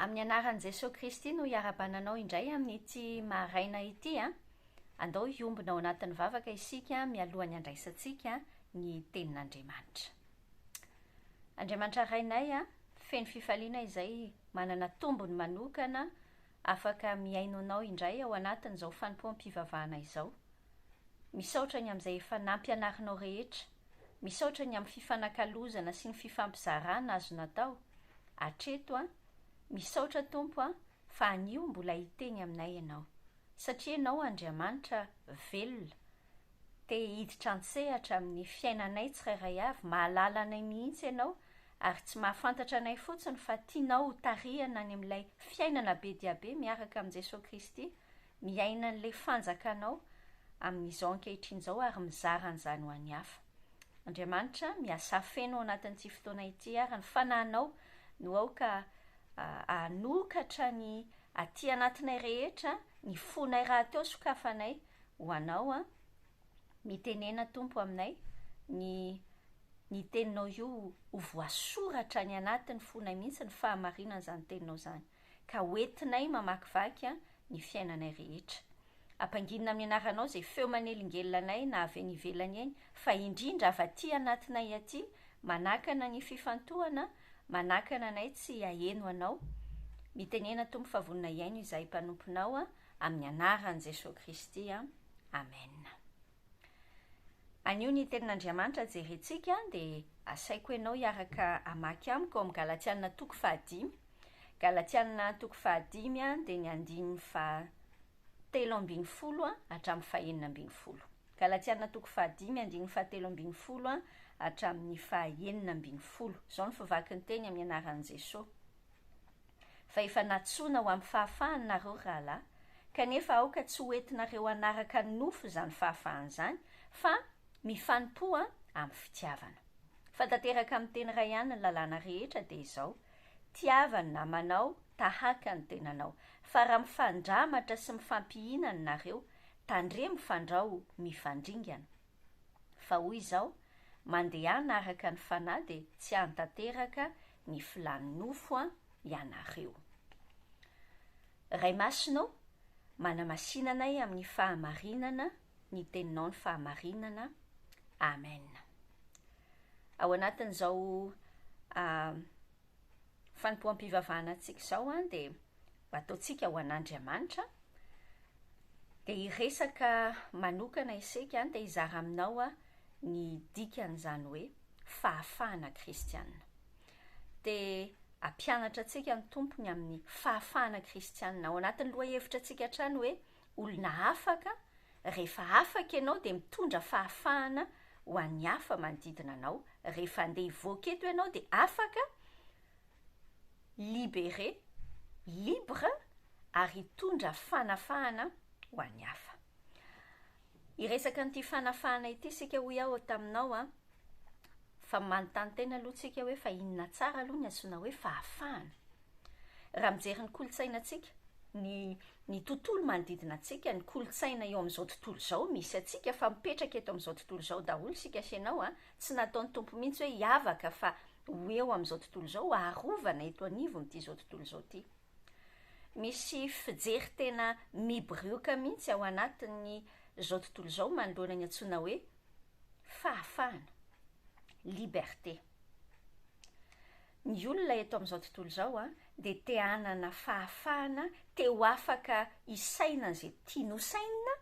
Amin'ny anaran'i Jesosy Kristy no hiara-bananao indray amin'ity maraina ity a. Andao hiombona ao anatin'ny vavaka isika mialohan'ny andraisantsika ny tenin'Andriamanitra. Andriamanitra rainay a, feno fifaliana izay manana tombony manokana afaka miaino anao indray ao anatin'izao fanompoam-pivavahana izao. Misaotra ny amin'izay efa nampianarinao rehetra, misaotra ny amin'ny fifanakalozana sy ny fifampizarana azo natao. Hatreto a, misaotra Tompo a, fa anio mbola hiteny aminay ianao. Satria ianao Andriamanitra velona, te hiditra an-tsehatra amin'ny fiainanay tsirairay avy, mahalala anay mihitsy ianao, ary tsy mahafantatra anay fotsiny fa tianao tarihana any amin'ilay fiainana be dia be miaraka amin'i Jesosy Kristy, miaina an'ilay fanjakanao amin'izao ankehitriny izao ary mizara an'izany ho an'ny hafa. Andriamanitra, miasa feno ao anatin'ity fotoana ity ary ny fanahinao no aoka hanokatra ny aty anatinay rehetra, ny fonay raha teo sokafanay ho anao a, mitenena Tompo aminay, ny teninao io ho voasoratra ny anatin'ny fonay mihitsy ny fahamarinana izany teninao izany, ka hoentinay mamakivaky ny fiainanay rehetra. Ampanginina amin'ny anaranao izay feo manelingelina anay na avy any ivelany eny, fa indrindra avy aty anatinay aty, manakana ny fifantohana, manakana anay tsy haheno anao. Mitenena Tompo fa vonona iaino izay mpanomponao a, amin'ny anaran'i Jesosy Kristy a. Amen. Anio ny tenin'Andriamanitra jerentsika dia asaiko ianao hiaraka hamaky amiko ao amin'ny Galatiana toko 5. Galatiana toko 5 a, dia ny 7:12 hatramin'ny 9:12. Galatiana toko 5, 7:12 hatramin'ny 9:12. Izao ny favaky ny teny amin'ny anaran'i Jesosy. Fa efa natsoina ho amin'ny fahafahana nareo rahalahy, kanefa aoka tsy hoentinareo hanaraka ny nofo izany fahafahana izany, fa mifanompoa amin'ny fitiavana. Fa tanteraka amin'ny teny iray ihany ny lalàna rehetra dia izao: tiavana namanao tahaka ny tenanao, fa raha mifandramatra sy mifampihinana nareo, tandre mifandrao mifandringana. Fa hoy izao: mandehana araka ny fanahy dia tsy hantanteraka ny filàny nofo ianareo. Ray masinao, manamasinanay amin'ny fahamarinana, ny teninao ny fahamarinana. Amen. Ao anatin'izao fanompoam-pivavahana antsika izao dia ataontsika ho an'Andriamanitra, dia hiresaka manokana isika dia hizara aminao ny dikan'izany hoe fahafahana kristianina. Dia ampianatra antsika ny tompony amin'ny fahafahana kristianina ao anatin'ny lohahevitra antsika hatrany hoe olona afaka, rehefa afaka ianao dia mitondra fahafahana ho an'ny hafa manodidina anao. Rehefa andeha hivoaka eto ianao dia afaka, libéré, libre, ary hitondra fanafahana ho an'ny hafa. Hiresaka n'ity fanafahana ity sika ho iaho taminao fa manontany tena aloha tsika hoe fa inona tsara aloha ny antsoina hoe fahafahana. Raha mijery ny kolotsaina antsika, ny tontolo manodidina antsika, ny kolotsaina eo amin'izao tontolo izao, misy antsika fa mipetraka eto amin'izao tontolo izao daholo sika sy ianao tsy nataon'ny Tompo mihitsy hoe hiavaka fa ho eo amin'izao tontolo izao, harovana eto anivon'ity izao tontolo izao ity. Misy fijery tena miborioka mihitsy ao anatin'ny izao tontolo izao manoloana ny antsoina hoe fahafahana, liberté. Ny olona eto amin'izao tontolo izao dia te hanana fahafahana, te ho afaka hisaina izay tiany ho saina,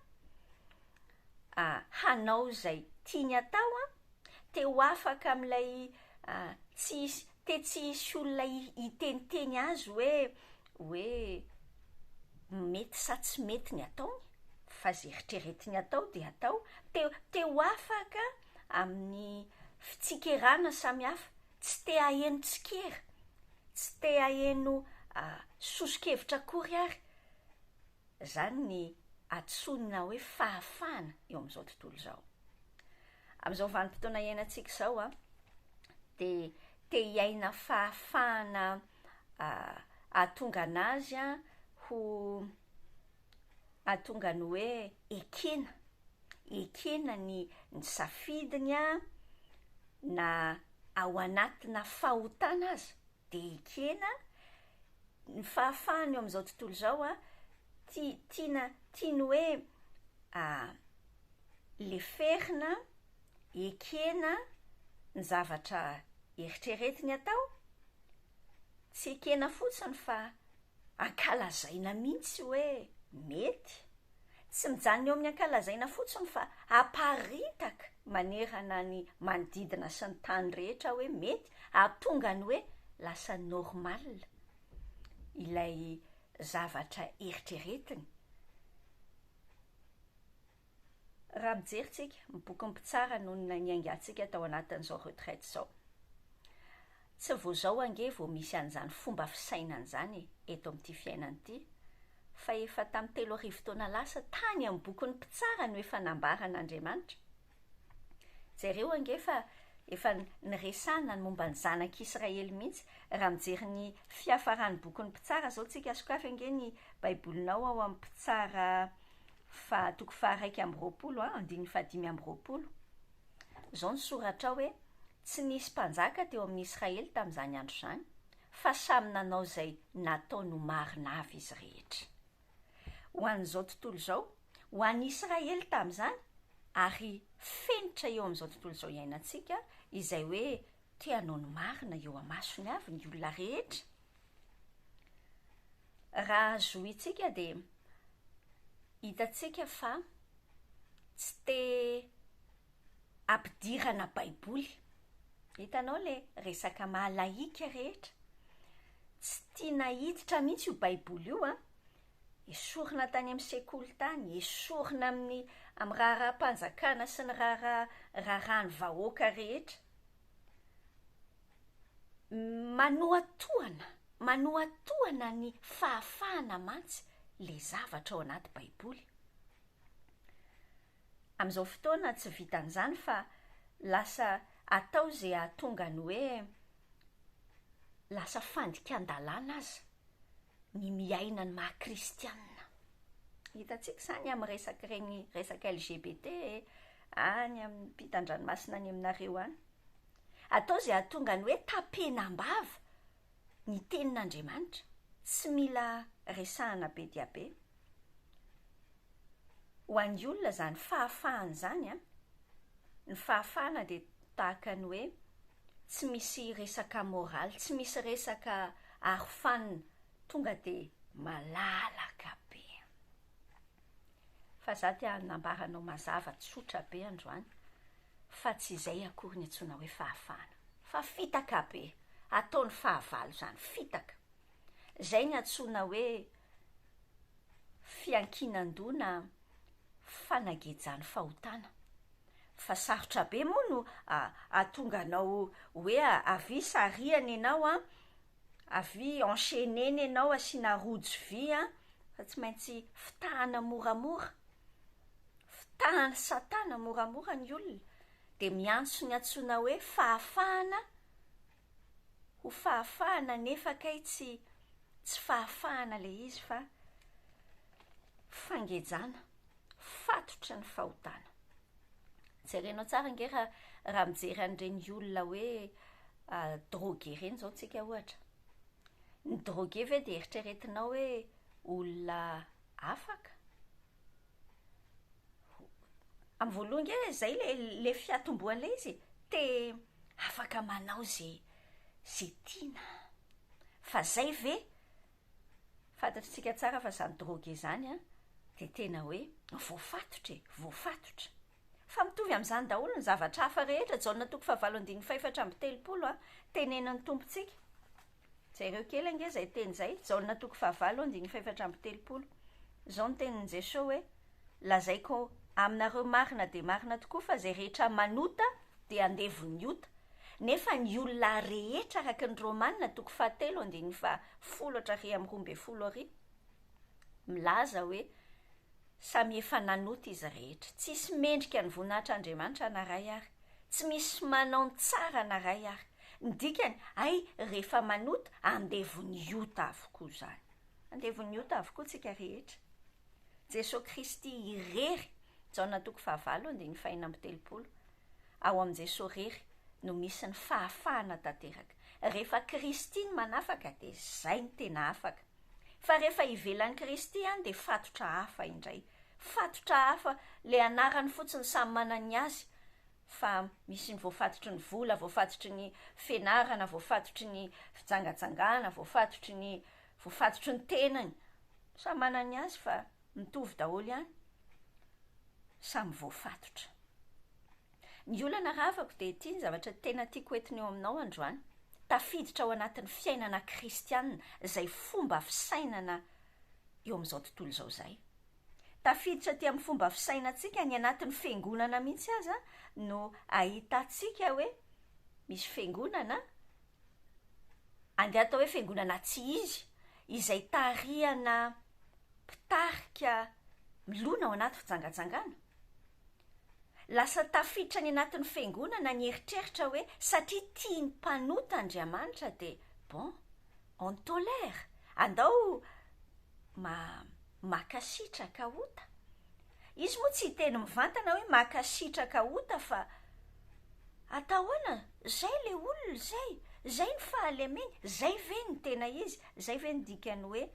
hanao izay tiany atao, te ho afaka amin'ilay tsy hisy olona hiteniteny azy hoe mety sa tsy mety ny ataony, fa izay eritreretiny atao dia atao. Te ho afaka amin'ny fitsikirana samihafa, tsy te haheno tsikera, tsy te haheno sosokevitra akory ary. Izany ny antsonina hoe fahafahana eo amin'izao tontolo izao. Amin'izao vanim-potoana iainantsika izao dia te hiaina fahafahana ahatonga anazy ho ahatonga ny hoe ekena ny safidiny na ao anatina fahotana azy, dia ekena ny fahafahany eo amin'izao tontolo izao a tiany hoe le ferina ekena ny zavatra eritreretiny atao tsy ekena fotsiny fa ankalazaina mihitsy hoe mety, tsy mijanona eo amin'ny ankalazaina fotsiny fa aparitaka manerana ny manodidina sy ny tany rehetra hoe mety, ahatonga ny hoe lasa normal ilay zavatra eritreretiny. Raha mijeritsika boky ny mpitsara no ny aingatsika tao anatin'izao retraite izao. Tsy vao zao ange vao misy an'izany fomba fisainana izany eto amin'ity fiainana ity, fa efa tamin'ny 3 taona lasa tany amin'ny boky ny mpitsara no efa nambaran'Andriamanitra. Jereo ange efa niresahana ny momba ny zanak'Israely mihitsy. Raha mijery ny fiafaran'ny boky ny mpitsara zao tsika sokafy ange ny baibolinao ao amin'ny mpitsara toko 1:20, zao ny soratra hoe tsy nisy mpanjaka teo amin'ny Israely tamin'izany andro izany, fa samy nanao izay nataony ho marina avy izy rehetra. Ho an'izao tontolo izao, ho an'ny Israely tamin'izany, ary fenitra eo amin'izao tontolo izao iainantsika, izay hoe te hanao ny marina eo amasony avy ny olona rehetra. Raha zohitsika dia hitatsika fa tsy te ampidirana baiboly. Hitanao le resaka mahalaika rehetra, tsy tiana hiditra mihitsy io baiboly io a, esorina tany amin'ny sekoly tany, esorina amin'ny raharaha-mpanjakana sy ny raharahany vahoaka rehetra. Manoatoana ny fahafahana mantsy le zavatra ao anaty baiboly. Amin'izao fotoana tsy vitan'izany fa lasa atao izay ahatonga ny hoe lasa fandikan-dalàna aza ny miaina ny maha-kristianina. Hitantsika izany amin'ny resaka LGBT any amin'ny ampitan-dranomasina any aminareo any. Atao izay ahatonga ny hoe tapenam-bava ny tenin'Andriamanitra, tsy mila resahana be dia be. Ho an'ny olona izany fahafahana izany a, ny fahafahana dia tahaka ny hoe tsy misy resaka moraly, tsy misy resaka arofanina, tonga dia malalaka be. Fa za tia nambaranao mazava tsotra be androany fa tsy izay akory ny antsoina hoe fahafahana, fa fitaka be, ataony fahavalo izany, fitaka. Izay ny antsoina hoe fiankinan-doha, fanagejany fahotana. Fa sarotra be moa no ahatonga anao hoe avy sariana ianao a, avy enchaînena ianao asiana rojo vy a, fa tsy maintsy fitahana moramora, fitahana satana moramora ny olona, dia miantso ny antsoina hoe fahafahana, ho fahafahana nefa kay tsy fahafahana le izy fa fangejana, fatotry ny fahotana. Jerenao tsara nge raha mijery an'ireny olona hoe drogué ireny zao tsika ohatra. Ny drogué ve dia eritreretinao hoe olona afaka? Amin'ny voalohany nge izay le fiatombohan'ilay izy, te afaka manao zay tiana. Fa zay ve? Fantatritsika tsara fa izany drogué izany a, dia tena hoe voafatotra. Fa mitovy amin'izany daholo ny zavatra hafa rehetra. Jaona toko 7:4 a, tenenan'ny tompontsika. Jereo kely ange izay teny izay, Jaona toko 7:4. Izao ny tenin'i Jesosy hoe lazaiko aminareo marina dia marina tokoa fa izay rehetra manota dia andevony ota. Nefa ny olona rehetra araka ny Romanina toko 7:12 milaza hoe samy efa nanota izy rehetra. Tsisy mendrika ny voninahitr'Andriamanitra anaray ary, tsy misy manao ny tsara anaray ary. Ny dikany, rehefa manota andevony ota avokoa izany. Andevony ota avokoa tsika rehetra. Jesosy Kristy irery, Jaona toko 7:13. Ao amin'i Jesosy rery, no misy ny fahafahana tanteraka. Rehefa Kristy no manafaka dia izay ny tena afaka. Fa rehefa ivelan'ny Kristy any dia fatotra hafa indray. Fatotra hafa le anarany fotsiny samy manana azy. Fa misy ny voafatotry ny vola, voafatotry ny fianarana, voafatotry ny fitsangatsangana, voafatotry ny tenany. Samy manana azy fa mitovy daholo ihany. Samy voafatotra. Ny olana ravako dia ity ny zavatra tena tiako entiny eo aminao androany. Tafiditra ao anatin'ny fiainana kristianina, izay fomba fisainana eo amin'izao tontolo izao izay. Tafiditra aty amin'ny fomba fisainantsika ny anatin'ny fiangonana mihitsy aza no ahitantsika hoe misy fiangonana, andeha atao hoe fiangonana tsy izy, izay tarihana mpitarika milona ao anaty fitsangatsangana. Lasa tafiditra ny anatin'ny fiangonana ny eritreritra hoe satria tia ny mpanota Andriamanitra dia bon, on tolère. Andao makasitraka ota. Izy moa tsy teny mivantana hoe makasitraka ota fa atahoana, zay le olona zay ny fahalemeny, zay ve ny tena izy, zay ve ny dikany hoe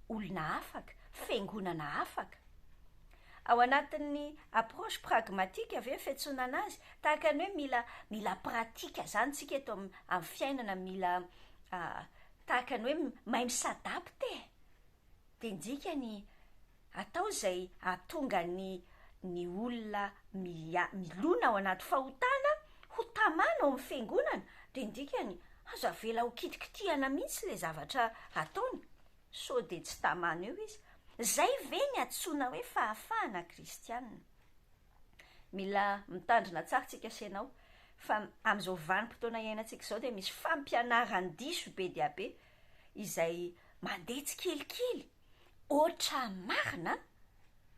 olona afaka, fiangonana afaka. Ao anatin'ny approche pragmatique avy eo fiantsonana azy, tahaka ny hoe mila pratika zany tsika eto amin'ny fiainana, mila tahaka ny hoe mahay misadapte. Dia indikany atao izay ahatonga ny olona milona ao anaty fahotana ho tamana ao amin'ny fiangonana, dia indikany azo avela ho kitikitihana mihitsy le zavatra ataony, sao dia tsy tamana eo izy. Zay ve ny antsoina hoe fahafahana kristianina. Mila mitandrina tsara tsika senao fa amin'izao vanim-potoana iainantsika izao dia misy fampianaran'ny diso be dia be izay mandeha tsikelikely, oatra marina,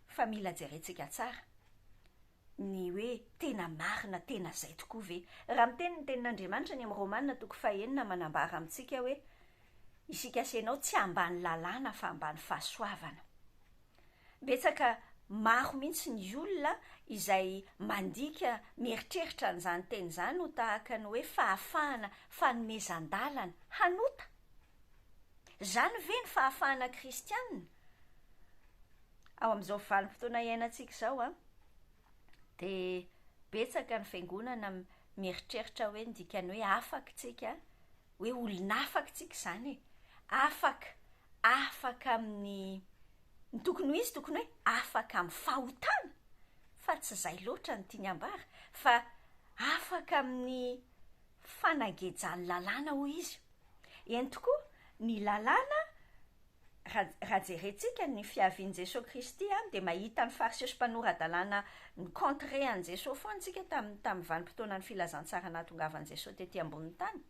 fa mila jerentsika tsara ny hoe tena marina, tena zay tokoa ve. Raha miteny ny tenin'Andriamanitra ny amin'ny Romanina 9 manambara amintsika hoe isika senao tsy ambany lalàna fa ambany fahasoavana. Betsaka maro mihitsy ny olona izay mandika mieritreritra n'izany teny izany ho tahaka ny hoe fahafahana, fanomezan-dalana, hanota. Zany ve ny fahafahana kristianina? Ao amin'izao vanim-potoana iainantsika izao dia betsaka ny fiangonana mieritreritra hoe ndikany hoe afaka tsika, hoe olona afaka tsika izany e. Afaka amin'ny tokony ho izy, tokony hoe afaka amin'ny fahotana, fa tsy izay loatra ny tiany ambara, fa afaka amin'ny fanagejany lalàna ho izy. Eny tokoa ny lalàna, raha jerentsika ny fiavian'i Jesosy Kristy dia mahita ny fariseo sy mpanorandalàna ny contre an'i Jesosy foana tsika tamin'ny vanim-potoana ny filazantsara nahatongavan'i Jesosy tety ambonin'ny tany.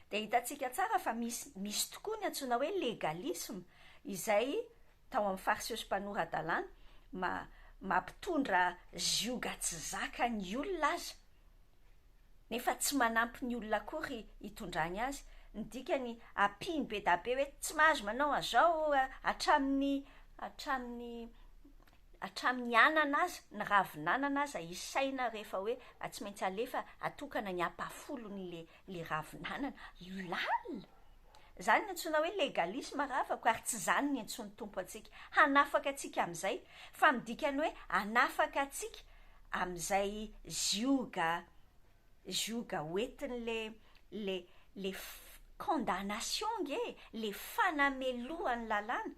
Dia hitantsika tsara fa misy tokoa ny antsoina hoe legalisme, izay tao amin'ny fariseo sy mpanorandalàna mampitondra zioga tsy zaka ny olona aza, nefa tsy manampy ny olona akory hitondrany azy. Ny dikany ampiny be da be hoe tsy mahazo manao azao hatramin'ny anana aza, ny ravin'anana aza isaina rehefa hoe tsy maintsy alefa atokana ny ampafolony le ravin'anana. Lalina! Zany ny antsoina hoe legalisme ravako, ary tsy zany ny antsony tompo antsika. Hanafaka atsika amin'izay, fa midikany hoe hanafaka atsika amin'izay zioga hoentiny le condamnation nge, le fanamelohan'ny lalàna.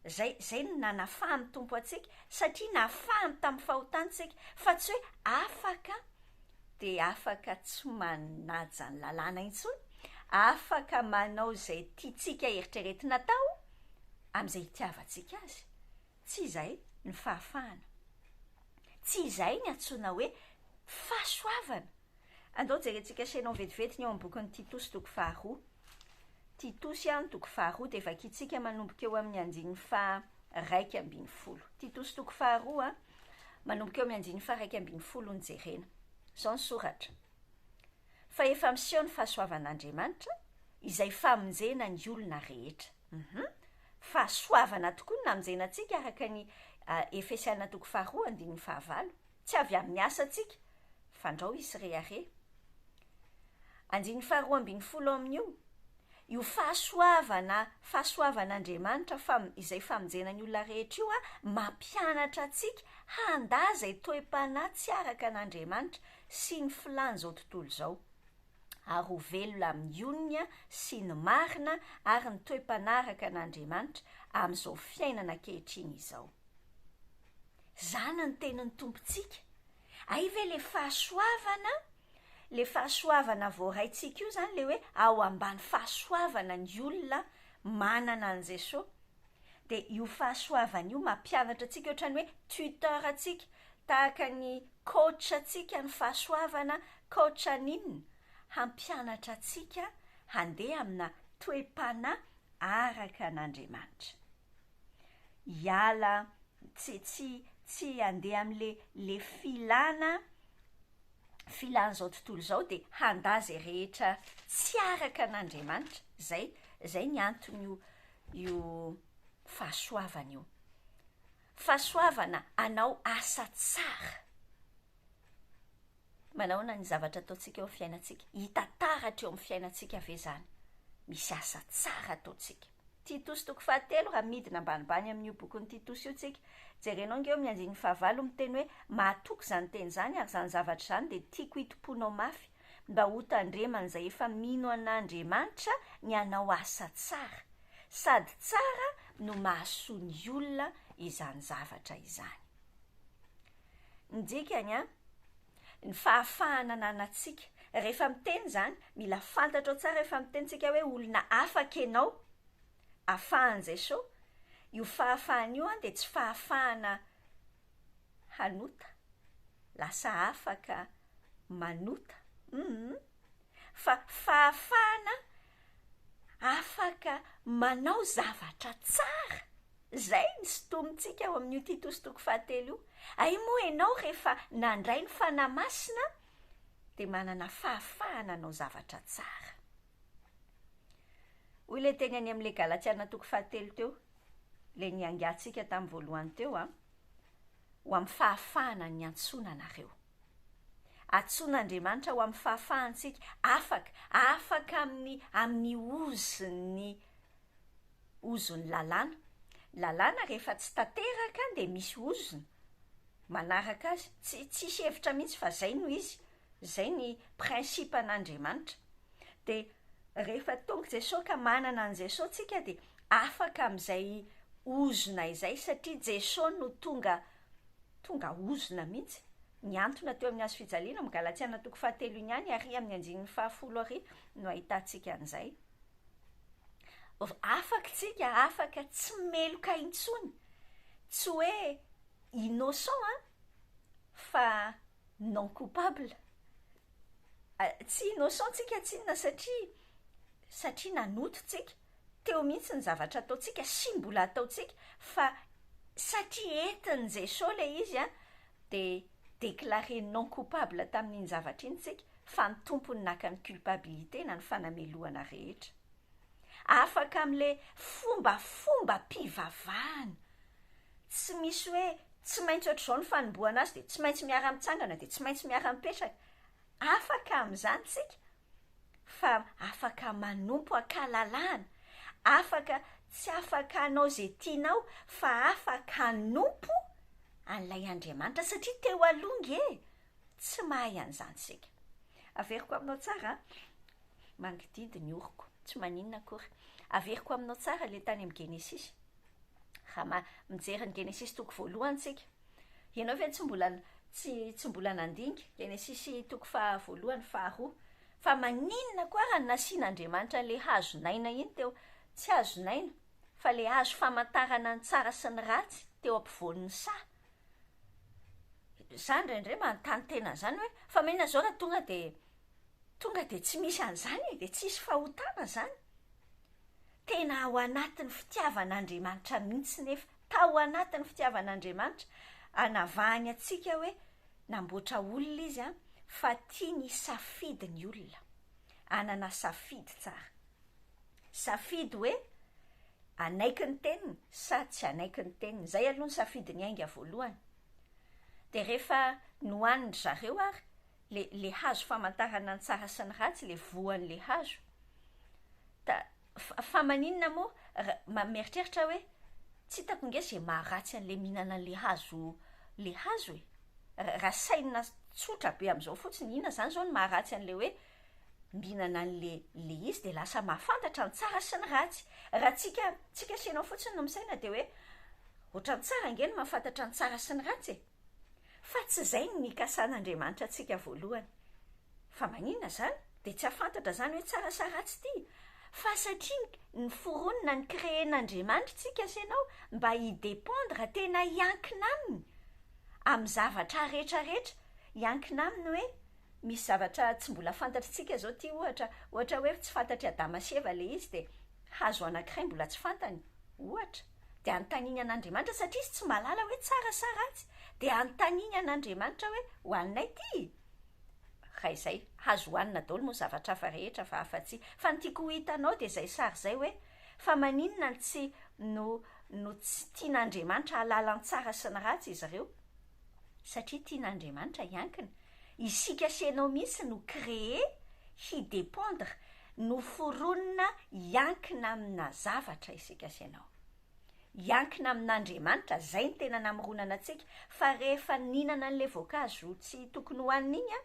Zay no nanafahany tompo antsika, satria nafahany tamin'ny fahotantsika, fa tsy hoe afaka dia afaka tsy manaja ny lalàna intsony, afaka manao izay tiantsika eritreretina tao amin'izay itiavantsika azy. Tsy izay ny fahafahana, tsy izay ny antsoina hoe fahasoavana. Andao jerentsika senao vetivety ny eo amin'ny bokin'ny Titosy 2. Titosy 2 dia vakiantsika manomboka eo amin'ny 1:2. Titosy 2 manomboka eo amin'ny 1:2 ny jerena. Izao ny soratra. Fa efa miseho ny fahasoavan'Andriamanitra izay famonjena ny olona rehetra. Fahasoavana tokoa ny namonjena antsika araka ny Efesiana 2:5. Tsy avy amin'ny asa antsika, fa andrao izy rehare. Andiny faharoa ambin'ny folo amin'io, io fahasoavan'Andriamanitra izay famonjenany olona rehetra io mampianatra antsika handà izay toe-panahy tsy araka an'Andriamanitra sy ny filàny izao tontolo izao. Ary ho velona amin'ny onona sy ny marina ary ny toe-panaraka an'Andriamanitra amin'izao fiainana ankehitriny izao. Zany ny tenin'ny tompontsika. Ay ve le fahasoavana voaraintsika io zany le hoe ao ambany fahasoavana ny olona manana an' Jesosy. Dia io fahasoavana io mampianatra antsika ohatrany hoe tuteur antsika, tahaka ny coach antsika ny fahasoavana, coach aninona? Hampianatra antsika handeha amina toe-panahy araka an'Andriamanitra. Hiala tsy handeha amin'le filàna izao tontolo izao dia handà izay rehetra tsy araka an'Andriamanitra. Zay ny antony io fahasoavana io. Fahasoavana hanao asa tsara. Manahoana ny zavatra ataontsika eo amin'ny fiainantsika? Hita taratra eo amin'ny fiainantsika ve zany? Misy asa tsara ataontsika. Titosy 4 raha midina ambanimbany amin'io bokin'ny Titosy io tsika. Jerenao ngeo amin'ny andininy 9 miteny hoe mahatoky izany teny izany ary izany zavatra izany dia tiako hitomponao mafy mba ho tandremana izay efa mino an'Andriamanitra ny hanao asa tsara. Sady tsara no mahasoa ny olona izany zavatra izany. Ny dikany ny fahafahana ananantsika. Rehefa miteny izany, mila fantatra ao tsara rehefa mitentsika hoe olona afaka ianao, ahafahan' Jesosy. Io fahafahana io dia tsy fahafahana hanota, lasa afaka manota. Fa fahafahana afaka manao zavatra tsara. Zay ny sotomintsika ao amin'io Titosy 4 io. Ay moa ianao rehefa nandray ny fanahy masina dia manana fahafahana hanao zavatra tsara. Hoy ilay teny any amin'ilay Galatiana 4 teo, ilay niangatsika tamin'ny voalohany teo, ho amin'ny fahafahana ny antsoina anareo. Antsoin'Andriamanitra ho amin'ny fahafahantsika afaka amin'ny ozony lalàna. Lalàna rehefa tsy tanteraka dia misy ozony manaraka azy. Tsisy hevitra mihitsy fa zay no izy. Zay ny prinsipa an'Andriamanitra. Dia rehefa tonga Jesosy ka manana an' Jesosy tsika dia afaka amin'izay ozona izay satria Jesosy no tonga ozona mihitsy. Ny antony teo amin'ny hazo fijaliana amin'ny Galatiana 4 ihany ary amin'ny andininy 10 no ahitantsika an'izay. Afaka tsika, afaka tsy meloka intsony. Tsy hoe innocent fa non coupable. Tsy innocent tsika tsinona satria nanoto tsika. Teo mihitsy ny zavatra ataontsika sy mbola ataontsika fa satria entin'i Jesosy ilay izy dia déclaré non coupable tamin'iny zavatra iny tsika, fa ny tompony naka ny culpabilité na ny fanamelohana rehetra. Afaka amin'ilay fomba mpivavahana. Tsy misy hoe tsy maintsy ohatr'izao ny fanombohana azy dia tsy maintsy miara-mitsangana dia tsy maintsy miara-mipetraka. Afaka amin'izany tsika, fa afaka manompo ankalalahana. Tsy afaka hanao izay tianao, fa afaka hanompo an'ilay Andriamanitra satria teo alonga tsy mahay an'izany sika. Averiko aminao tsara, mangididy ny oriko, tsy maninona akory. Averiko aminao tsara ilay tany amin'ny Genesis. Raha mijery ny Genesis 1 tsika. Ianao ve tsy mbola nandinika Genesis 1 2. Fa maninona koa raha nasian'Andriamanitra an'ilay hazo naina iny teo, tsy hazo naina, fa ilay hazo famantarana ny tsara sy ny ratsy teo ampovoan'ny saha. Zany indraindray manontany tena zany hoe fa maina zao raha tonga dia tsy misy an'izany dia tsisy fahotana zany. Tena ao anatin'ny fitiavan'Andriamanitra mihitsy nefa tao anatin'ny fitiavan'Andriamanitra anavahany antsika hoe namboatra olona izy fa tiany safidy ny olona. Anana safidy tsara. Safidy hoe anaiky ny teniny sa tsy anaiky ny teniny. Zay aloha ny safidy ny ainga voalohany. Dia rehefa nohaniny zareo ary le hazo famantarana ny tsara sy ny ratsy, le voan'le hazo. Fa maninona moa mieritreritra hoe tsy hitako nge zay maharatsy an'le mihinana le hazo e. Raha saina tsotra be amin'izao fotsiny, inona zany zao ny maharatsy an'le hoe mihinana an'le izy dia lasa mahafantatra ny tsara sy ny ratsy. Raha tsika asianao fotsiny no misaina dia hoe ohatran'ny tsara nge no mahafantatra ny tsara sy ny ratsy e. Fa tsy izay ny nikasan'Andriamanitra antsika voalohany. Fa maninona zany? Dia tsy hafantatra zany hoe tsara sa ratsy ity. Fa satria ny foronina ny créen'Andriamanitra tsika asianao mba hidépendre tena hiankina aminy amin'ny zavatra rehetrarehetra. Hiankina aminy hoe misy zavatra tsy mbola fantatritsika zao ty ohatra hoe tsy fantatry Adama sy Eva le izy dia hazo anankiray mbola tsy fantany ohatra. Dia anontaniny an'Andriamanitra satria izy tsy mahalala hoe tsara sa ratsy. Dia anontaniny an'Andriamanitra hoe hoaninay ty. Raha izay hazo hohanina daholo moa zavatra hafa rehetra fa afa-tsy. Fa ny tiako ho hitanao dia izay sary izay hoe fa maninona tsy no tsy tian'Andriamanitra halala ny tsara sy ny ratsy izy ireo. Satria tian'Andriamanitra hiankina. Isika asianao mihitsy no créé hidépendre, no foronina hiankina amina zavatra isika asianao. Hiankina amin'Andriamanitra, izay ny tena namoronana antsika. Fa rehefa ninana an'ilay voankazo tsy tokony hohanina iny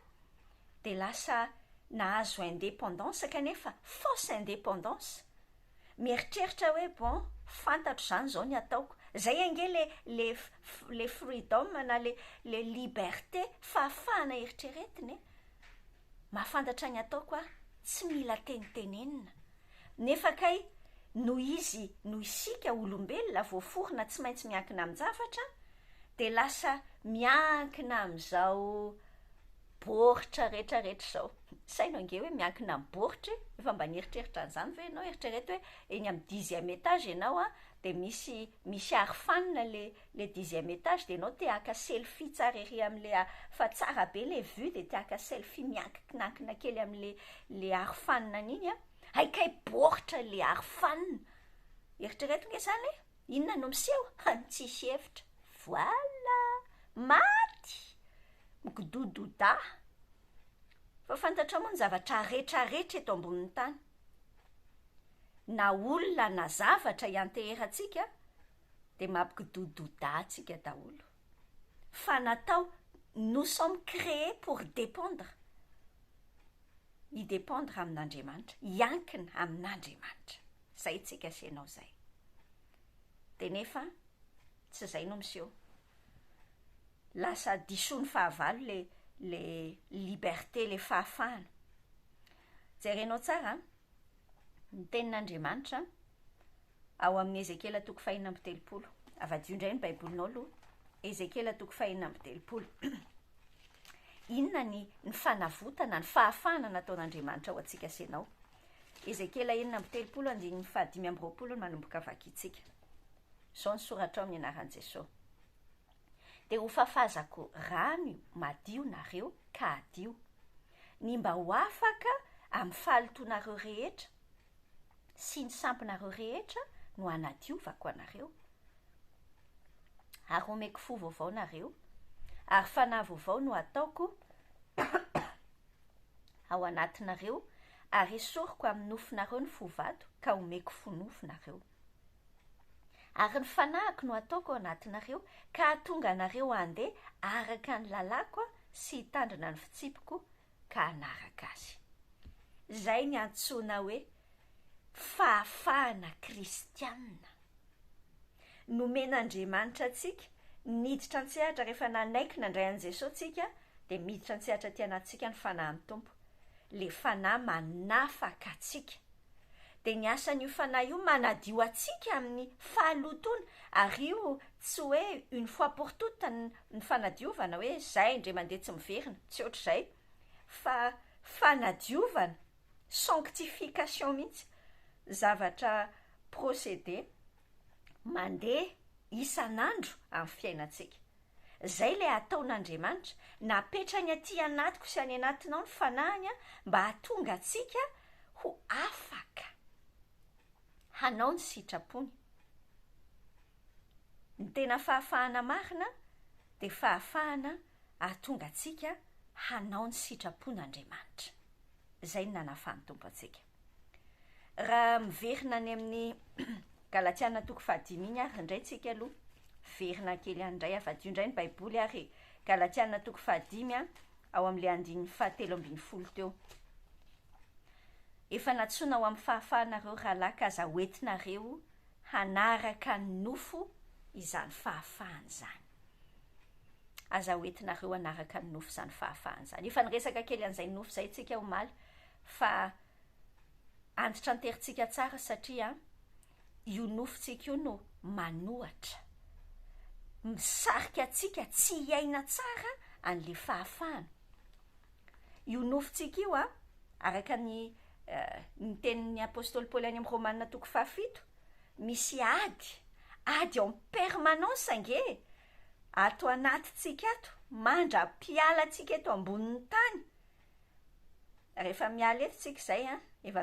dia lasa nahazo indépendance kanefa fausse indépendance. Mieritreritra hoe bon, fantatro zany zao ny ataoko. Zay ange le freedom na le liberté fahafahana eritreretiny. Mahafantatra ny ataoko tsy mila tenitenenina. Nefa kay no isika olombelona voaforona tsy maintsy miankina amin'ny zavatra dia lasa miankina amin'izao baoritra rehetrarehetra izao. Sainao ange hoe miankina amin'ny baoritra efa mba nieritreritra an'izany ve ianao eritrereta hoe eny amin'ny 10e étage ianao dia misy arofanina le 10e étage dia ianao te haka selfie tsara ery amin'le fa tsara be le vue dia te haka selfie miankinankina kely amin'le arofanina an'iny haikay baoritra le arofanina. Eritrereto nge zany hoe inona no miseho? Tsisy hevitra. Voilà, maty, migodododa. Fa fantatra moa ny zavatra rehetrarehetra eto ambonin'ny tany. Na olona na zavatra hianteherantsika dia mampigodododa antsika daholo. Fa natao, nous sommes créés pour dépendre. Hidépendre amin'Andriamanitra, hiankina amin'Andriamanitra. Zay tsika asianao zay. Dia nefa tsy izay no miseho. Lasa diso ny fahavalo le liberté, le fahafahana. Jerenao tsara ny tenin'Andriamanitra ao amin'ny Ezekela 5:30. Avadio indray ny baibolinao aloha. Ezekela 5:30. Inona ny fanavotana, ny fahafahana nataon'Andriamanitra ho antsika asianao. Ezekela 5:30 no manomboka vakitsika. Izao ny soratra ao amin'ny anaran'i Jesosy. Dia ho fafazako rano madio nareo ka adio, ny mba ho afaka amin'ny fahalotonareo rehetra sy ny sampinareo rehetra no hanadiovako anareo. Ary omeko fo vaovao nareo, ary fanahy vaovao no ataoko ao anatinareo, ary esoriko amin'ny nofinareo ny fovato ka omeko fo nofinareo. Ary ny fanahiko no ataoko ao anatinareo ka hatonga anareo handeha araka ny lalako sy hitandrina ny fitsipiko ka hanaraka azy. Izay ny antsoina hoe fahafahana kristianina. Nomen'Andriamanitra antsika, niditra an-tsehatra rehefa nanaiky nandray an'i Jesosy tsika, dia miditra an-tsehatra ty anatintsika ny fanahy amin'ny Tompo. Le fanahy manafaka atsika. Dia ny asan'io fanahy io manadio atsika amin'ny fahalotona, ary io tsy hoe une fois pour toute ny fanadiovana hoe izay indray mandeha tsy miverina, tsy ohatr'izay, fa fanadiovana, sanctification mihitsy, zavatra procédé mandeha isan'andro amin'ny fiainantsika. Izay ilay ataon'Andriamanitra, napetrany aty anatiko sy any anatinao ny fanahiny mba hahatonga atsika ho afaka hanao ny sitrapony. Ny tena fahafahana marina dia fahafahana hahatonga atsika hanao ny sitrapon'Andriamanitra. Izay no nanafany tompo antsika. Raha miverina ny amin'ny Galatiana toko 5 iny ary indray tsika aloha, verina kely andray avadio indray ny baiboly ary Galatiana toko 5 ao amin'ilay andiny 7:12 teo. Efa natsoina ao amin'ny fahafahanareo rahalahy ka aza hoentinareo hanaraka ny nofo izany fahafahana izany. Aza hoentinareo hanaraka ny nofo izany fahafahana izany. Efa niresaka kely an'izay nofo izay tsika omaly, fa antitra anterintsika tsara satria io nofontsika io no manohatra, misarika atsika tsy hiaina tsara an'ilay fahafahana. Io nofontsika io araka ny tenin'ny apôstôly Paoly any amin'ny Romanina toko 7, misy ady ao amin'ny permanence ange, ato anatintsika ato, mandra-piala atsika eto ambonin'ny tany. Rehefa miala eto tsika izay efa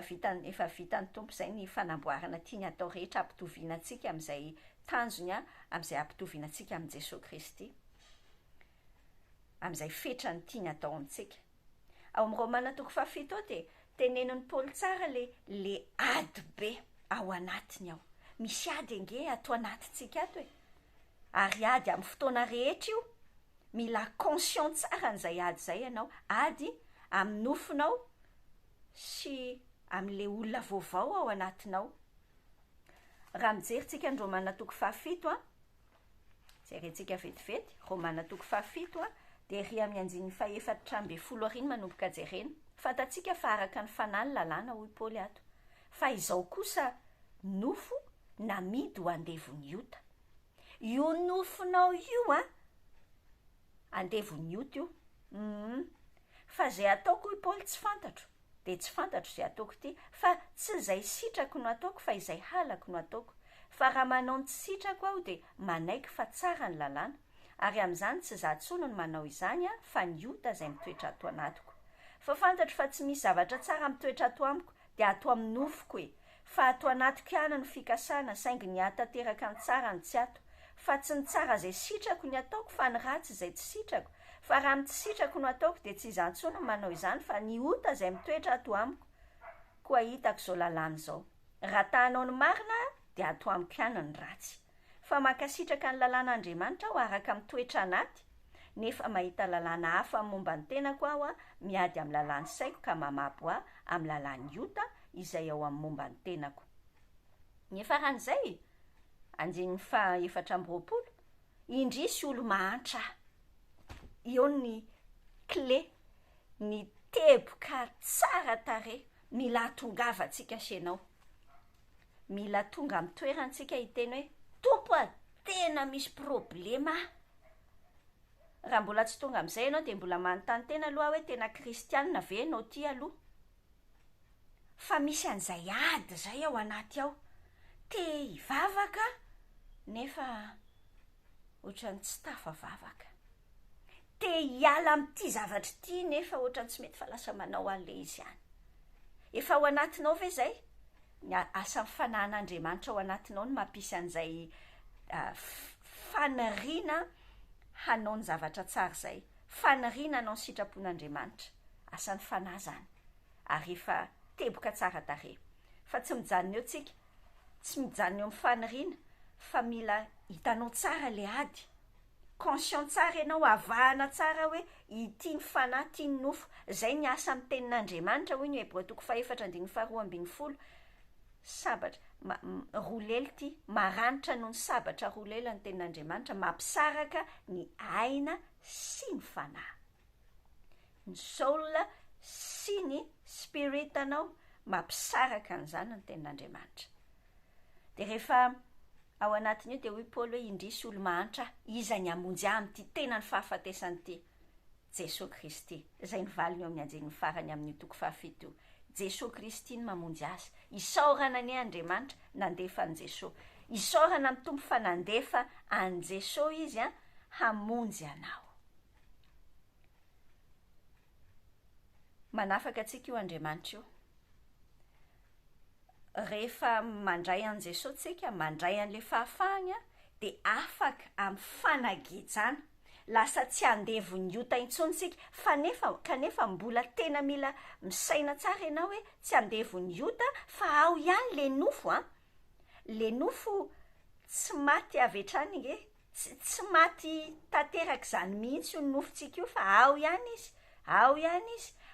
vitany tompo izay ny fanamboarana tiany atao rehetra ampitoviana atsika amin'izay tanjony amin'izay ampitoviana atsika amin'i Jesosy Kristy, amin'izay fetrany tiany atao amintsika. Ao amin'ny Romanina toko 7 ao dia tenenin'ny Paoly tsara le ady be ao anatiny ao. Misy ady ange ato anatintsika ato ary ady amin'ny fotoana rehetra io, mila conscient tsara n'izay ady izay ianao, ady amin'ny nofinao sy amin'ilay olona vaovao ao anatinao. Raha mijery ny Romanina toko 7 jerentsika vetivety, Romanina toko 7 dia ry amin'ny andininy 4:12 manomboka jerena, fantatsika fa araka ny fanahy ny lalàna hoy Paoly ato, fa izao kosa nofo namidy ho andevon'ny ota. Io nofinao io andevon'ny ota io. Fa izay ataoko hoy Paoly tsy fantatro, dia tsy fantatro izay ataoko ity, fa tsy izay sitrako no ataoko fa izay halako no ataoko. Fa raha manao ny tsy sitrako aho dia manaiky fa tsara ny lalàna, ary amin'izany tsy izaho intsony no manao izany fa ny ota izay mitoetra ato anatiko. Fa fantatro fa tsy misy zavatra tsara mitoetra ato amiko dia ato amin'ny nofoko fa ato anatiko ihany no fikasana, saingy ny ahatanteraka ny tsara ny tsy ato. Fa tsy ny tsara izay sitrako ny ataoko fa ny ratsy izay tsy sitrako. Fa raha ny tsy sitrako no ataoko dia tsy izaho intsony no manao izany fa ny ota izay mitoetra ato amiko. Koa hitako izao lalàna izao. Raha tahanao ny marina dia ato amiko ihany ny ratsy. Fa mankasitraka ny lalàn'Andriamanitra aho araka mitoetra anaty, nefa mahita lalàna hafa momba ny tenako aho miady amin'ny lalàn'ny saiko ka mamapo aho amin'ny lalàn'ny ota izay ao amin'ny momba ny tenako. Ny faran'izay, andininy 4:20, indrisy olo mahantra. Io ny clé, ny teboka tsara tarehy, mila atongava antsika sianao. Mila tonga amin'ny toerantsika hiteny hoe tompo tena misy problema. Raha mbola tsy tonga amin'izay ianao dia mbola manontany tena aloha hoe tena kristianina ve ianao ty aloha? Fa misy an'izay ady izay ao anaty ao, te hivavaka nefa ohatrany tsy tafavavaka. Te hiala amin'ity zavatra ity nefa ohatrany tsy mety fa lasa manao an'ilay izy ihany. Efa ao anatinao ve izay? Ny asa fanan'Andriamanitra ao anatinao no mampisy an'izay faniriana hanao ny zavatra tsara izay. Faniriana hanao ny sitrapon'Andriamanitra. Asan'ny fanahy izany. Ary efa teboka tsara tarehy. Fa tsy mijanona eo tsika. Tsy mijanona eo amin'ny faniriana, fa mila hitanao tsara ilay ady. Conscient tsara ianao, avahana tsara hoe ity ny fanahy, ity ny nofo. Izay ny asa amin'ny tenin'Andriamanitra hoy ny Hebreo toko 4:12. Sabatra, roa lely ity, maranitra noho ny sabatra roa lely ny tenin'Andriamanitra, mampisaraka ny aina sy ny fanahy. Ny soul sy ny spirit anao, mampisaraka an'izany ny tenin'Andriamanitra. Dia rehefa ao anatin'io dia hoy Paoly hoe indrisy olo mahantra, iza ny hamonjy amin'ity tena ny fahafatesany ity? Jesosy Kristy. Izay nivaliny eo amin'ny anjenin'ny farany amin'ny toko 7. Jesosy Kristy no mamonjy azy. Isaorana ny Andriamanitra, nandefa an' Jesosy. Isaorana amin'ny tompo fa nandefa an' Jesosy izy hamonjy anao. Manafaka antsika io Andriamanitra io. Rehefa mandray an' Jesosy tsika, mandray an'ilay fahafahany dia afaka amin'ny fanagejana, lasa tsy andevony ota intsonysika kanefa mbola tena mila misaina tsara ianao hoe tsy andevony ota fa ao ihany le nofo le nofo tsy maty avy hatrany nge tsy maty tanteraka izany mihitsy io nofontsika io fa ao ihany izy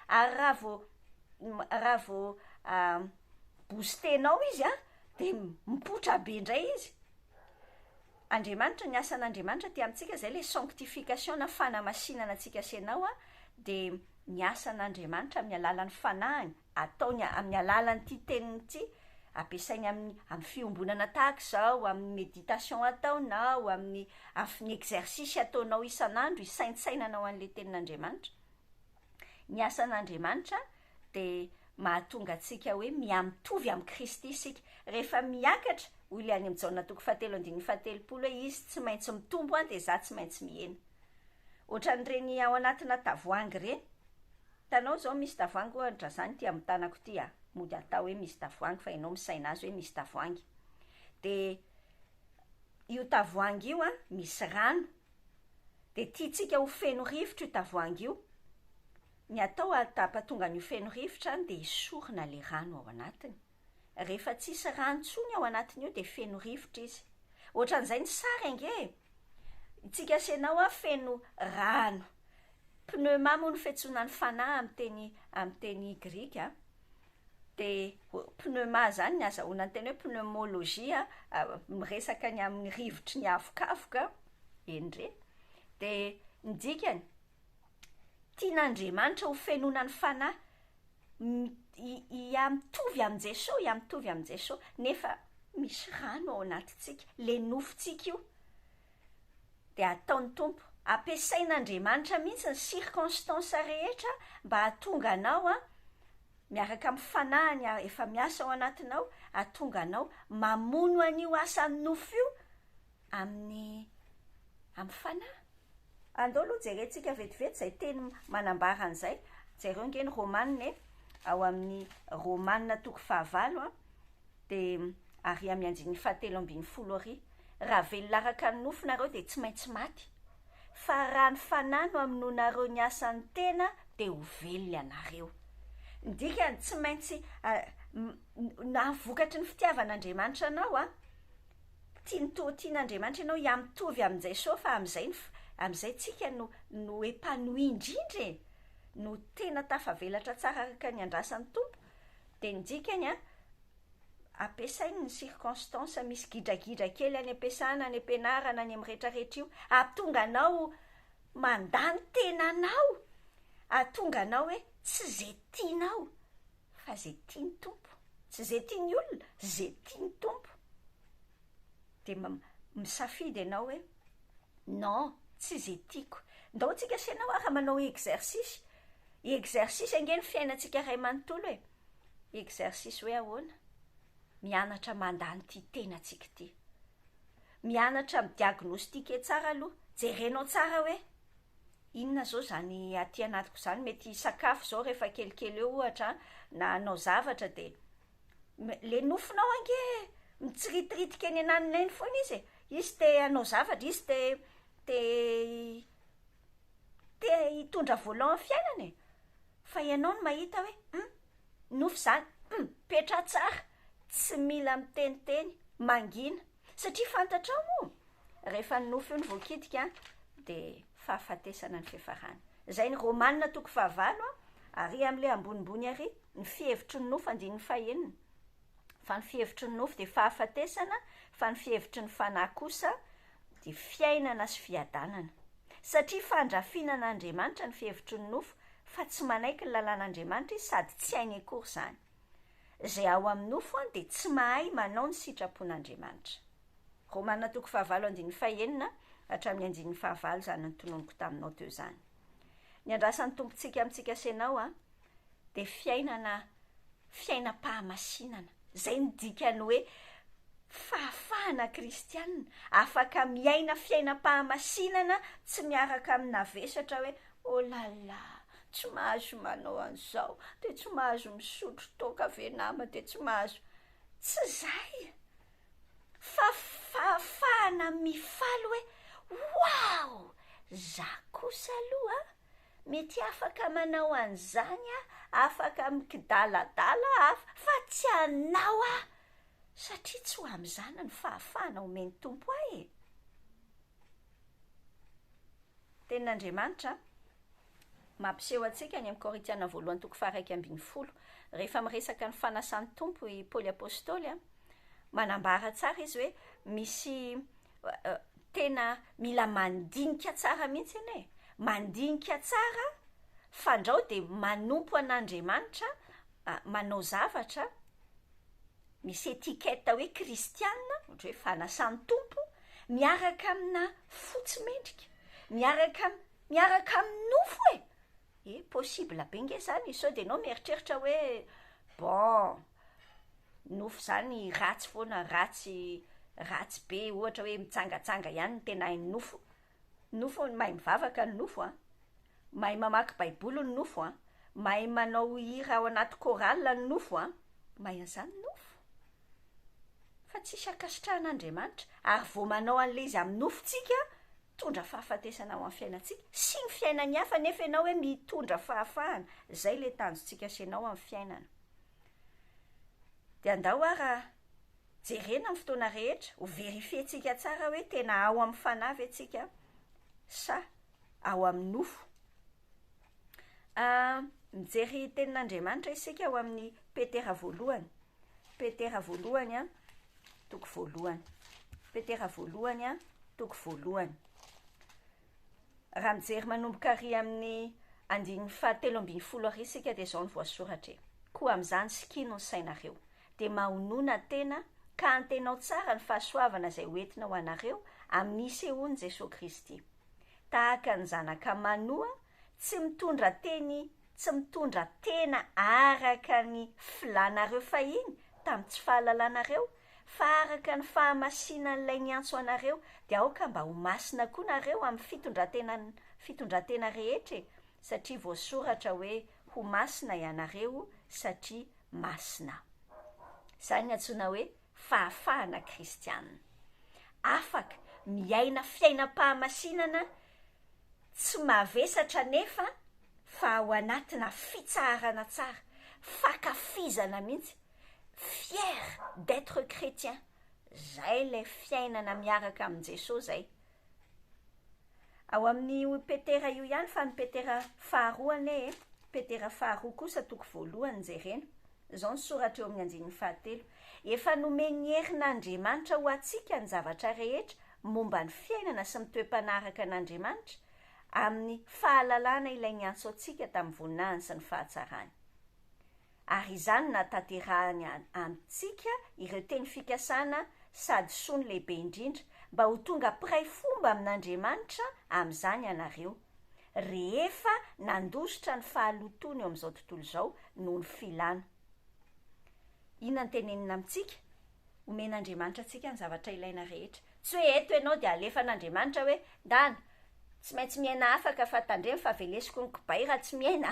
ary raha vao boostenao izy dia mipotra be indray izy. Andriamanitra, ny asan'Andriamanitra ty amintsika zay le sanctification na fanamasinana antsika asianao dia ny asan'Andriamanitra amin'ny alalan'ny fanahiny ataony amin'ny alalan'ity teniny ity ampiasainy amin'ny fiombonana tahaka izao, amin'ny méditation ataonao, amin'ny exercice ataonao isan'andro isaintsainanao an'le tenin'Andriamanitra. Ny asan'Andriamanitra dia mahatonga antsika hoe miamitovy amin'ny Kristy isika. Rehefa miakatra hoy le any amin'ny Jaona 7:17 hoe izy tsy maintsy mitombo dia za tsy maintsy mihena. Ohatran'ireny ao anatina tavoahangy ireny. Hitanao zao misy tavoahangy ohatra zany ty amin'ny tanako ty mody atao hoe misy tavoahangy fa ianao misaina azy hoe misy tavoahangy. Dia io tavoahangy io misy rano. Dia tiantsika ho feno rivotra io tavoahangy io. Ny atao ahatonga an'io feno rivotra dia esorina le rano ao anatiny. Rehefa tsisy rano intsony ao anatiny io dia feno rivotra izy. Ohatran'izay ny sary ange. Itsika asianao feno rano. Pneuma moa no fiantsoana ny fanahy amin'ny teny grika. Dia pneuma zany ny azahoana ny teny hoe pneumologie miresaka ny amin'ny rivotry ny avokafoka enireny. Dia ny dikany tian'Andriamanitra ho fenona ny fanahy mitovy amin'ny Jesosy nefa misy rano ao anatintsika le nofontsika io. Dia ataon'ny Tompo ampiasain'Andriamanitra mihitsy ny circonstance rehetra mba hahatonga anao miaraka amin'ny fanahiny efa miasa ao anatinao, hahatonga anao mamono an'io asan'ny nofo io amin'ny fanahy. Andao aloha jerentsika vetivety izay teny manambara an'izay. Jereo nge ny Romanina ao amin'ny Romanina 9 dia ary amin'ny andininy 7:10. Raha velolaraka ny nofo nareo dia tsy maintsy maty. Fa raha ny fanahy no hamonoanareo ny asan'ny tena dia ho velona ianareo. Dikany tsy maintsy na vokatry ny fitiavan'Andriamanitra anao tian'Andriamanitra ianao hiamitovy amin'ny Jesosy fa amin'izay tsika no épanoui indrindra no tena tafavelatra tsara araka ny andrasan'ny Tompo. Dia ny dikany ampiasainy ny circonstance, misy gidragidra kely any ampiasana, any ampianarana, any amin'ny rehetrarehetra io, ahatonga anao mandany tenanao, ahatonga anao hoe tsy zay tianao fa zay tiany Tompo, tsy zay tiany olona, zay tiany Tompo. Dia misafidy ianao hoe non, tsy zay tiako. Ndao tsika asianao raha manao exercice ange ny fiainantsika ray manontolo exercice hoe ahoana? Mianatra mandany ty tenantsika ty. Mianatra midiagnostika tsara aloha. Jerenao tsara hoe inona zao zany aty anatiko zany, mety sakafo zao rehefa kelikely eo ohatra na anao zavatra dia le nofonao ange mitsiritritika eny ananinainy foana izy. Izy te anao zavatra, izy te hitondra volant amin'ny fiainany. Fa ianao no mahita hoe nofo zany, petra tsara, tsy mila miteniteny, mangina, satria fantatrao moa rehefa ny nofo io ny voakitika dia fahafatesana ny fiafarany. Izay ny Romanina 9 ary amin'ilay ambonimbony ary ny fihevitry ny nofo 9:1. Fa ny fihevitry ny nofo dia fahafatesana, fa ny fihevitry ny fanahy kosa dia fiainana sy fiadanana. Satria fandrafinan'Andriamanitra ny fihevitry ny nofo fa tsy manaiky ny lalàn'Andriamanitra izy sady tsy hainy akory izany. Izay ao amin'ny nofo dia tsy mahay manao ny sitrapon'Andriamanitra. Romanina 9:1 hatramin'ny 9:5 zany ny tononoko taminao teo zany. Ny andrasan'ny tompontsika amintsika asianao dia fiainam-pahamasinana. Izay ny dikany hoe fahafahana kristianina, afaka miaina fiainam-pahamasinana tsy miaraka amin'ny navesatra hoe oh là là, tsy mahazo manao an'izao, dia tsy mahazo misotro toaka ve nama, dia tsy mahazo. Tsy zay. Fa fahafahana mifaly hoe wow, za kosa aloha mety afaka manao an'izany afaka mikidaladala hafa fa tsy anao satria tsy ho amin'izany ny fahafahana omeny tompo ahy tenin'Andriamanitra mampiseho antsika ny amin'ny Korintiana voalohany toko faha 1:10 rehefa miresaka ny fanasan'ny tompo i Paoly apôstôly manambara tsara izy hoe misy tena mila mandinika tsara mihitsy ane mandinika tsara fandrao dia manompo an'Andriamanitra manao zavatra misy etiketa hoe kristiana ohatra hoe fanasan'ny tompo miaraka amina fotsy mendrika miaraka amin'ny nofo possible be nge zany izy sao dia anao mieritreritra hoe bon nofo zany ratsy foana ratsy be ohatra hoe mitsangatsanga ihany ny tena hain'ny nofo mahay mivavaka ny nofo mahay mamaky baiboly ny nofo mahay manao hira ao anaty korala ny nofo mahay an'izany nofo fa tsisy akasitrahan'Andriamanitra ary vao manao an'ilay izy amin'ny nofontsika mitondra fahafatesana ao amin'ny fiainantsika sy ny fiainany hafa nefa ianao hoe mitondra fahafahana izay le tanjontsika asianao amin'ny fiainana dia andao raha jerena amin'ny fotoana rehetra ho verifientsika tsara hoe tena ao amin'ny fanahy ve tsika sa ao amin'ny nofo mijery tenin'Andriamanitra isika ao amin'ny Petera voalohany toko voalohany Petera voalohany toko voalohany raha mijery manomboka ary amin'ny 7:10 isika dia izao ny voasoratra koa amin'izany sikino ny sainareo dia mahonona tena ka antenao tsara ny fahasoavana izay hoentina ho anareo amin'ny sehoany Jesosy Kristy tahaka ny zanaka manoa tsy mitondra tena araka ny filanareo fahiny tamin'ny tsy fahalalànareo fa araka ny fahamasinan'ilay niantso anareo dia aoka mba ho masina koa nareo amin'ny fitondratena rehetra satria voasoratra hoe ho masina ianareo satria masina izany ny antsoina hoe fahafahana kristianina afaka miaina fiainam-pahamasinana tsy mavesatra nefa fa ao anatina fitsarana tsara fakafizana mihitsy fier d'être chrétien zay le fiainana miaraka amin'ny Jesosy zay ao amin'ny Petera io ihany fa ny Petera faharoa Petera faharoa kosa toko voalohany jerena izao ny soratra eo amin'ny 9:7 efa nomeny herin'Andriamanitra ho antsika ny zavatra rehetra momba ny fiainana sy ny toe-panaraka an'Andriamanitra amin'ny fahalalàna ilay niantso antsika tamin'ny voninahiny sy ny fahatsarany ary izany natanterahany antsika ireo teny fikasana sady sony lehibe indrindra mba ho tonga piray fomba amin'Andriamanitra amin'izany ianareo rehefa nandositra ny fahalotony eo amin'izao tontolo izao noho ny filana inona ny tenenina amintsika omen'Andriamanitra antsika ny zavatra ilaina rehetra tsy hoe eto ianao dia alefa an'Andriamanitra hoe dana tsy maintsy miaina afaka fa tandremo fa velesiko ny kibay raha tsy miaina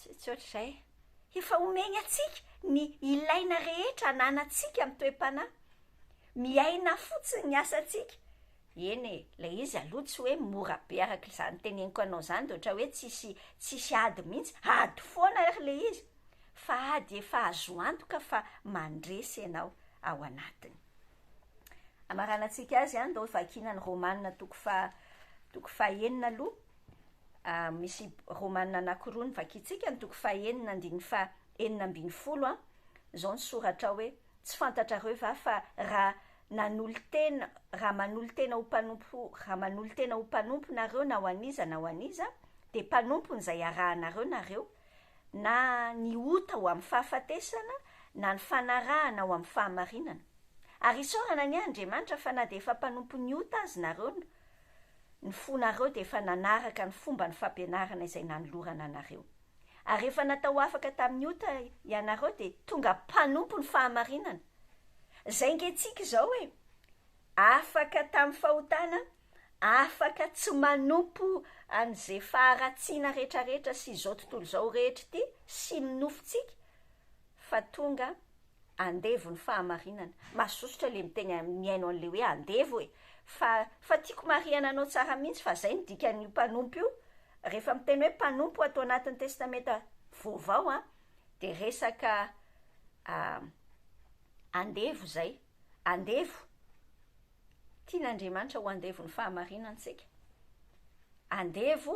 tsy ohatr'izay efa omeny atsika ny ilaina rehetra ananantsika amin'ny toe-panahy miaina fotsiny ny asantsika eny ilay izy aloha tsy hoe mora be araka izany teneniko anao izany dia ohatra hoe tsisy ady mihitsy ady foana ary ilay izy fa ady efa azo antoka fa mandresy ianao ao anatiny amaranantsika azy ihany dao vakiana ny Romanina toko fahaenina aloha misy Romanina anankiroa ny vakiantsika ny toko fahaenina andininy faha 6:10 izao ny soratra hoe tsy fantatrareo va fa raha manolo tena ho mpanompo nareo na ho aniza dia mpanompon'izay arahanareo nareo na ny ota ho amin'ny fahafatesana na ny fanarahana ho amin'ny fahamarinana ary isaorana ny Andriamanitra fa na dia efa mpanompo ny ota azy nareo ny fonareo dia efa nanaraka ny fomba ny fampianarana izay nanolorana anareo ary efa natao afaka tamin'ny ota ianareo dia tonga mpanompo ny fahamarinana izay ngentsika izao hoe afaka tamin'ny fahotana afaka tsy manompo an'izay faharatsiana rehetrarehetra sy izao tontolo izao rehetra ity sy ny nofontsika fa tonga andevo ny fahamarinana. Masosotra le miteny miaino an'le hoe andevo e. Fa tiako marihana anao tsara mihitsy fa zay ny dikan'io mpanompo io. Rehefa miteny hoe mpanompo atao anatin'ny testamenta vaovao a, dia resaka andevo zay. Andevo. Tian'Andriamanitra ho andevo ny fahamarinantsika. Andevo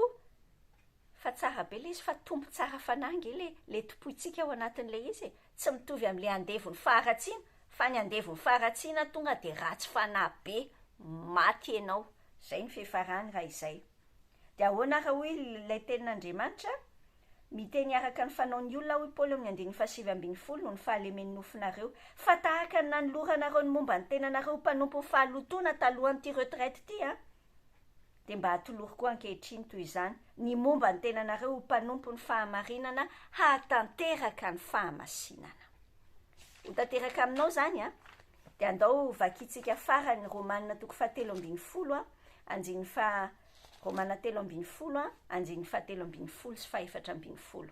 fa tsara be le izy, fa tompo tsara fanangy le topoitsika ao anatin'le izy. Tsy mitovy amin'le andevo ny faharatsiana, fa ny andevo ny faharatsiana tonga dia ratsy fanahy be, maty ianao. Zay ny fiafarany raha izay. Dia ahoana raha hoy ilay tenin'Andriamanitra? Miteny araka ny fanaon'ny olona hoy Paoly amin'ny 9:7 no ny fahalemeny nofinareo. Fa tahaka ny nanoloranareo ny momba ny tenanareo mpanompo ny fahalotoana talohan'ity retraite ity a, dia mba hatolory koa ankehitriny toy izany ny momba ny tenanareo mpanompo ny fahamarinana hatanteraka ny fahamasinana. Ho tanteraka aminao zany a, dia andao vakitsika farany Romanina 3:7 anjiny Romanina 3:7 anjiny 7:7 sy 8:4.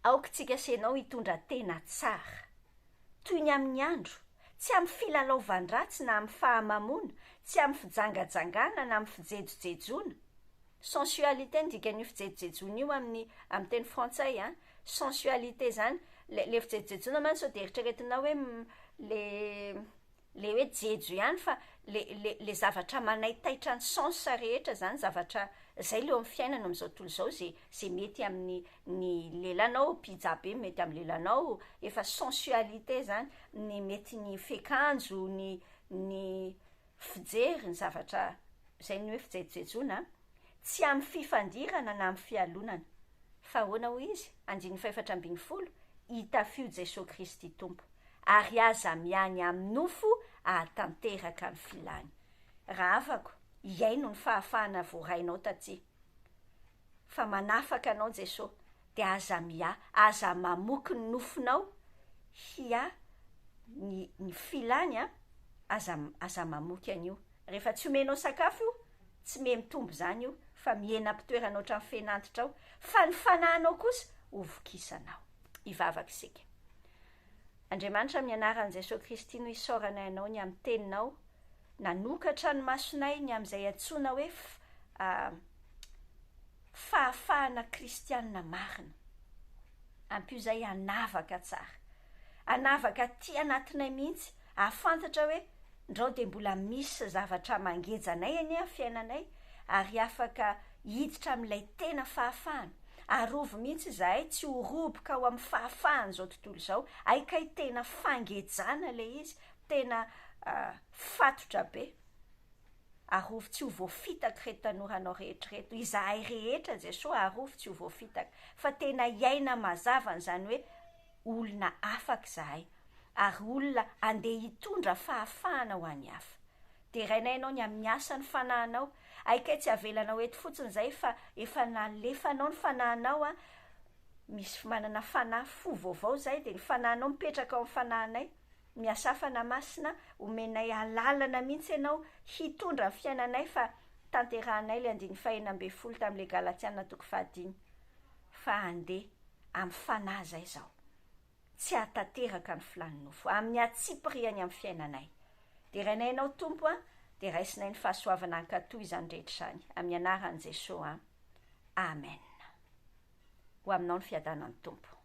Aoka tsika senao hitondra tena tsara, toy ny amin'ny andro, tsy amin'ny filalaovan-dratsy na amin'ny fahamamona, tsy amin'ny fijangajangana na amin'ny fijejojejona. Sensualité ny dikan'io fijejojejona io amin'ny teny frantsay a. Sensualité zany le fijejojejona man sao dia eritreretina hoe le hoe jejo ihany, fa le zavatra manaitaitra ny sens rehetra zany, zavatra zay leo amin'ny fiainana amin'izao tontolo izao, zay mety amin'ny lelanao, pizza be mety amin'ny lelanao, efa sensualité zany ny mety ny fekanjo, ny fijery, ny zavatra zay ny hoe fijejojejona. Tsy amin'ny fifandirana na amin'ny fialonana, fa ahoana hoy izy? 8:10 hitafio Jesosy Kristy tompo, ary aza miany amin'ny nofo ahatanteraka ny filany. Raha afako iaino ny fahafahana voarainao taty, fa manafaka anao Jesosy, dia aza mamoky ny nofinao hia ny filany a, aza mamoky an'io. Rehefa tsy omenao sakafo io, tsy me mitombo zany io, fa miena mpitoerana ohatran'ny fenantitra ao, fa ny fanahinao kosa hovokisanao. Hivavaka isika. Andriamanitra, amin'ny anaran'i Jesosy Kristy no isaorana ianao ny amin'ny teninao, nanokatra ny masonay ny amin'izay antsoina hoe fahafahana kristianina marina. Ampio izay hanavaka tsara, hanavaka ty anatinay mihitsy, ahafantatra hoe ndrao dia mbola misy zavatra mangejanay anie amin'ny fiainanay, ary afaka hiditra amin'ilay tena fahafahana. Arovy mihitsy izahay tsy ho roboka ao amin'ny fahafahana izao tontolo izao, aika tena fangejana le izy, tena fatotra be. Arovy tsy ho voafitaka reto tanoranao rehetrareto, izahay rehetra Jesosy arovy tsy ho voafitaka, fa tena iaina mazava zany hoe olona afaka izahay, ary olona andeha hitondra fahafahana ho an'ny hafa. Dia rainainao ny amin'ny asa ny fanahinao, aika tsy avelanao eto fotsiny izay, fa efa nalefanao ny fanahinao a, misy manana fanahy fo vaovao zay, dia ny fanahinao mipetraka ao amin'ny fanahinay, miasa fana masina, omenay alalana mihitsy ianao hitondra ny fiainanay, fa tanterahanay le 9:12 tamin'ile Galatiana 5:5, fa andeha amin'ny fanahy zay zao, tsy hatanteraka ny filany nofo, amin'ny atsipiriany amin'ny fiainanay. Dia rainainao tompo a, dia raisinay ny fahasoavana ankatoy izany rehetra izany, amin'ny anaran'i Jesosy. Amen. Ho aminao ny fiadanan'ny tompo.